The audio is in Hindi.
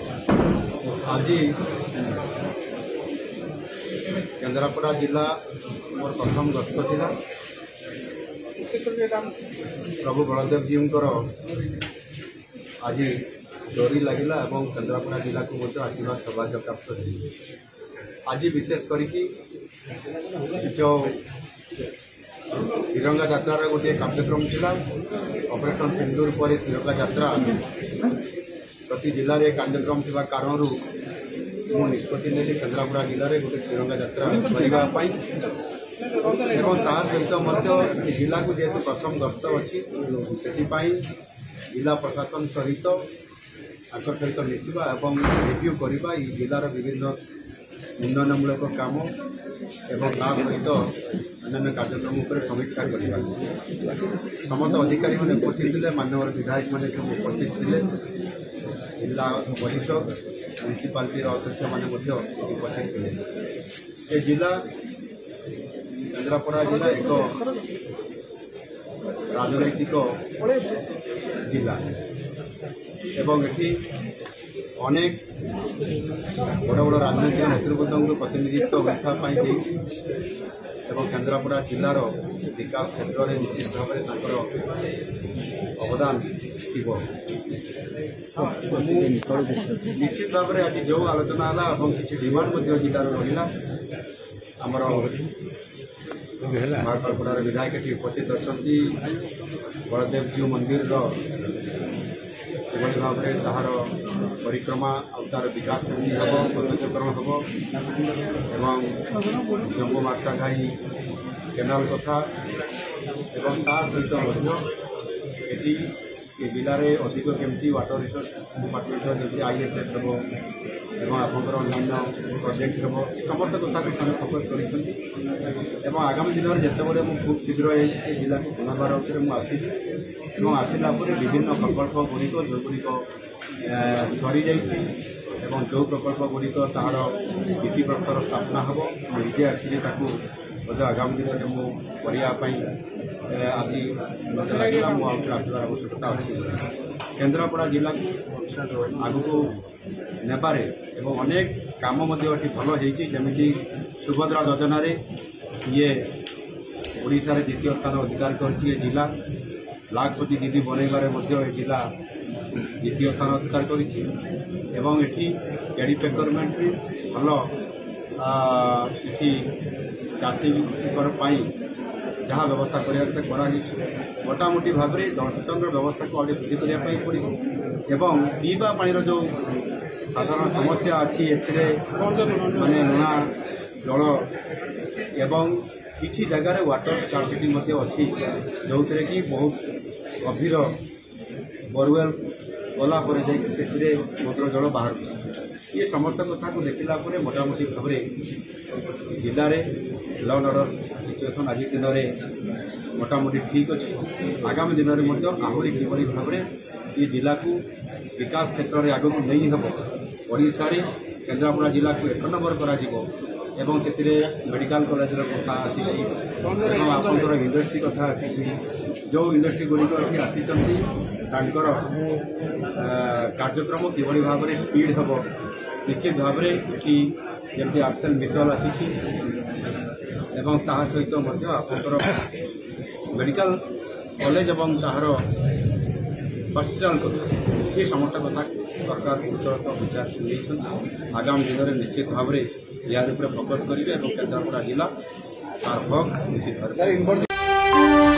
आज केन्द्रापड़ा जिला मोर प्रथम गस्त था। प्रभु बलदेव जी आज डोरी लगिला और केन्द्रापड़ा जिला को आशीर्वाद सौभाग्य प्राप्त आज विशेष करके जो तिरंगा यात्रार गोटे कार्यक्रम था ऑपरेशन सिंदूर पर तिरंगा यात्रा प्रति जिले में कार्यक्रम थी कारण मु निष्पत्ति नेली केन्द्रापड़ा जिले में गोटे तिरंगा यात्रा करने सहित जिला को जेहेतु प्रथम गस्त अच्छी से जिला प्रशासन सहित सहित मिसवा और रिव्यू करवा जिलार विभिन्न उन्नयनमूलक काम एवं ता सहित अन्य कार्यक्रम पर समीक्षा करवा समस्त अधिकारी मैंने उपस्थित थे। माननीय विधायक मैंने सब उपस्थित थे। जिला परिषद म्यूनिसिपालिटी अध्यक्ष मैंने उपस्थित थे। जिला केन्द्रापड़ा जिला एक राजनैतिक जिला एवं ये अनेक बड़ बड़ राजनैतिक नेतृवृंद प्रतिनिधित्व ओडापी एवं केन्द्रापड़ा जिलार विकास क्षेत्र में निश्चित भाव में अवदान निश्चित भाव में आज जो आलोचना है किसी डिमांड जिलार रहा आमर मार्कलपड़ार विधायक उपस्थित अच्छा बलदेव जीव मंदिर किभली भाव में तार परिक्रमा और तार विकास केमती हम सौंदर्यकरण हम एवं जम्बू मार्सा घाई केनाल कथा एवं ता सहित ये जिले में अधिक केमती वाटर रिसोर्स डिपार्टमेंट जमी आईएसएस हम एवं आपंकर अन्य प्रोजेक्ट हम समस्त कथा को फोकस कर आगामी दिन में जितेबाला मुझे खूब शीघ्र जिला को पुनर्बार मुझे आसला विभिन्न प्रकल्प गुड़िक जो गुड़िक सरी जा जो प्रकल्प गुड़िक तार भित्तिप्रस्तर स्थापना हम निजे आसिक आगामी दिन में मुझे आज लगे मुझे आसबार आवश्यकता अच्छी केन्द्रापड़ा जिला को आगू नेबारे एवं अनेक काम भल जमी सुभद्रा योजना ये ओडिशा द्वितीय स्थान अधिकार कर जिला लाखपति दीदी बनइबार जिला द्वितीय स्थान अधिकार करी एडी पेकरमेंट भल चाषी जहाँ व्यवस्था करने मोटामोटी भाव में जलसेचन व्यवस्था को आगे वृद्धि करने पड़ो पीवा पानी जो साधारण समस्या अच्छी माने लुणा जल एवं किसी जगार वाटर स्कार्सिटी अच्छी जो कि बहुत गभीर बोरवेल गलापर से मोटर जल बाहर ये समस्त कथा को देखला मोटामोटी भाव में जिले में लॉ एंड ऑर्डर सिचुएशन आज दिन में मोटामोटी ठीक अच्छी आगामी दिन में आहरी किभली भाव में ये जिला को विकास क्षेत्र में आगक नहीं हम ओडिशा रे केन्द्रापड़ा जिला को 1 नंबर एवं से मेडिकल कॉलेज कथा आपर इंडस्ट्री कथा जो इंडस्ट्री गुड़िक आसी कार्यक्रम किभली भाव में स्पीड हम निश्चित भाव में कि जमी आर्सेल मित्तल आसी सहित आप मेडिकल कॉलेज और तार हॉस्पिटल कथा ये समस्त कथा सरकार गुरुत्व विचार आगामी दिन में निश्चित भाव में यार फोकस करेंगे केन्द्रापड़ा जिला तार हक निश्चित भाव